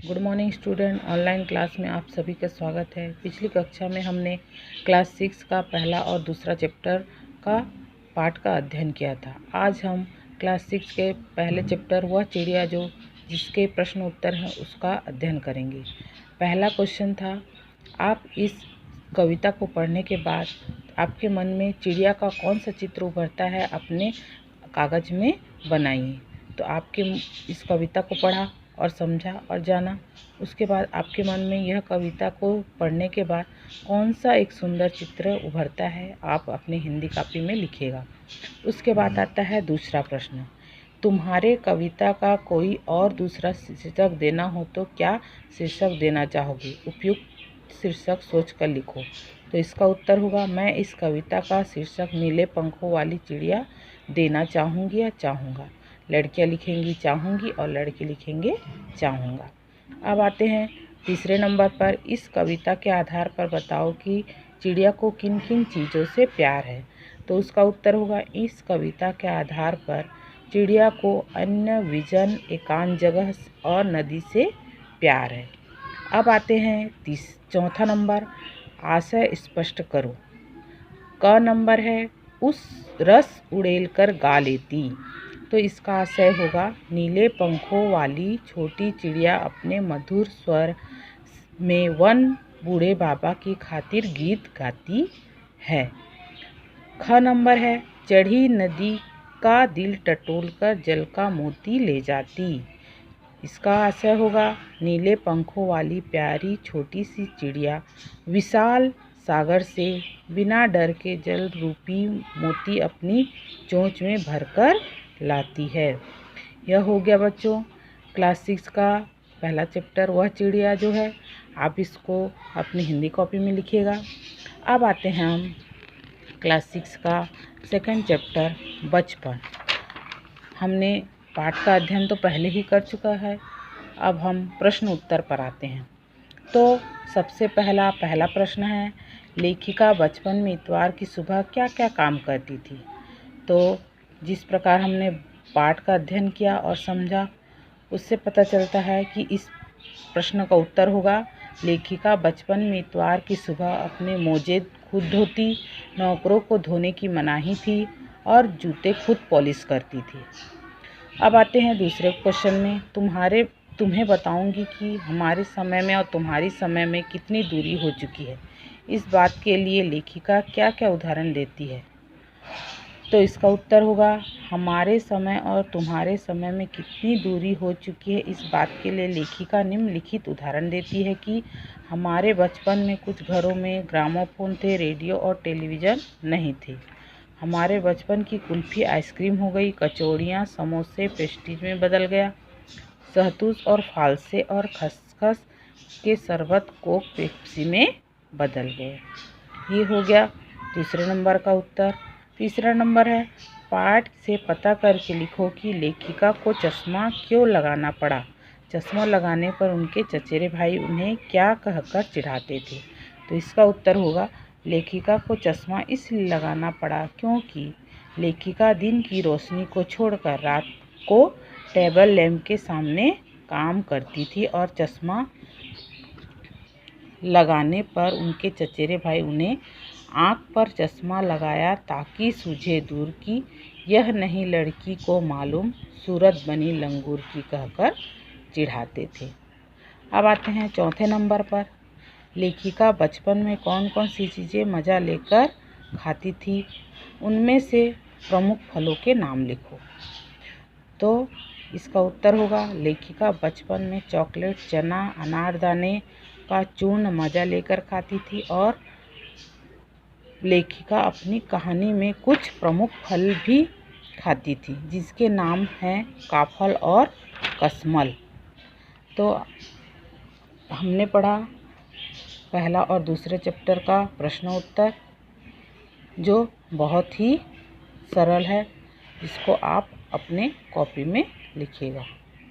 Good morning student. Online class में आप सभी का स्वागत है। पिछली कक्षा में हमने क्लास 6 का पहला और दूसरा चैप्टर का पाठ का अध्ययन किया था। आज हम क्लास 6 के पहले चैप्टर वह चिड़िया जो जिसके प्रश्न उत्तर हैं उसका अध्ययन करेंगे। पहला क्वेश्चन था, आप इस कविता को पढ़ने के बाद आपके मन में चिड़िया का कौन सा चित्र उभरता है अपने कागज़ में बनाइए। तो आपके इस कविता को पढ़ा और समझा और जाना। उसके बाद आपके मन में यह कविता को पढ़ने के बाद कौन सा एक सुंदर चित्र उभरता है आप अपनी हिंदी कॉपी में लिखिएगा। उसके बाद आता है दूसरा प्रश्न, तुम्हारे कविता का कोई और दूसरा शीर्षक देना हो तो क्या शीर्षक देना चाहोगे? उपयुक्त शीर्षक सोचकर लिखो। तो इसका उत्तर होगा, मैं इस कविता का शीर्षक नीले पंखों वाली चिड़िया देना चाहूँगी या चाहूँगा। लड़कियां लिखेंगी चाहूँगी और लड़के लिखेंगे चाहूँगा। अब आते हैं तीसरे नंबर पर, इस कविता के आधार पर बताओ कि चिड़िया को किन किन चीज़ों से प्यार है। तो उसका उत्तर होगा, इस कविता के आधार पर चिड़िया को अन्य विजन एकांत जगह और नदी से प्यार है। अब आते हैं चौथा नंबर, आशय स्पष्ट करो। क नंबर है, उस रस उड़ेल कर गा लेती। तो इसका आशय होगा, नीले पंखों वाली छोटी चिड़िया अपने मधुर स्वर में वन बूढ़े बाबा की खातिर गीत गाती है। ख नंबर है, चढ़ी नदी का दिल टटोल कर जल का मोती ले जाती। इसका आशय होगा, नीले पंखों वाली प्यारी छोटी सी चिड़िया विशाल सागर से बिना डर के जल रूपी मोती अपनी चोंच में भरकर लाती है। यह हो गया बच्चों क्लास 6 का पहला चैप्टर वह चिड़िया जो है। आप इसको अपनी हिंदी कॉपी में लिखिएगा। अब आते हैं हम क्लास 6 का सेकंड चैप्टर बचपन। हमने पाठ का अध्ययन तो पहले ही कर चुका है। अब हम प्रश्न उत्तर पर आते हैं। तो सबसे पहला प्रश्न है, लेखिका बचपन में इतवार की सुबह क्या क्या काम करती थी। तो जिस प्रकार हमने पाठ का अध्ययन किया और समझा उससे पता चलता है कि इस प्रश्न का उत्तर होगा, लेखिका बचपन में इतवार की सुबह अपने मोजे खुद धोती, नौकरों को धोने की मनाही थी और जूते खुद पॉलिश करती थी। अब आते हैं दूसरे क्वेश्चन में, तुम्हें बताऊंगी कि हमारे समय में और तुम्हारी समय में कितनी दूरी हो चुकी है। इस बात के लिए लेखिका क्या क्या उदाहरण देती है। तो इसका उत्तर होगा, हमारे समय और तुम्हारे समय में कितनी दूरी हो चुकी है। इस बात के लिए लेखिका निम्नलिखित उदाहरण देती है कि हमारे बचपन में कुछ घरों में ग्रामोफोन थे, रेडियो और टेलीविज़न नहीं थे। हमारे बचपन की कुल्फ़ी आइसक्रीम हो गई, कचौड़ियाँ समोसे प्रेस्टीज में बदल गया, शहतूश और फालसे और खसखस के शरबत कोक पेप्सी में बदल गए। ये हो गया दूसरे नंबर का उत्तर। तीसरा नंबर है, पाठ से पता करके लिखो कि लेखिका को चश्मा क्यों लगाना पड़ा। चश्मा लगाने पर उनके चचेरे भाई उन्हें क्या कहकर चिढ़ाते थे। तो इसका उत्तर होगा, लेखिका को चश्मा इसलिए लगाना पड़ा क्योंकि लेखिका दिन की रोशनी को छोड़कर रात को टेबल लैंप के सामने काम करती थी और चश्मा लगाने पर उनके चचेरे भाई उन्हें आँख पर चश्मा लगाया ताकि सूझे दूर की, यह नहीं लड़की को मालूम सूरत बनी लंगूर की कहकर चिढ़ाते थे। अब आते हैं चौथे नंबर पर, लेखिका बचपन में कौन कौन सी चीज़ें मज़ा लेकर खाती थी, उनमें से प्रमुख फलों के नाम लिखो। तो इसका उत्तर होगा, लेखिका बचपन में चॉकलेट, चना, अनारदाने का चूर्ण मज़ा लेकर खाती थी और लेखिका अपनी कहानी में कुछ प्रमुख फल भी खाती थी जिसके नाम हैं काफल और कसमल। तो हमने पढ़ा पहला और दूसरे चैप्टर का प्रश्न उत्तर जो बहुत ही सरल है, जिसको आप अपने कॉपी में लिखिएगा।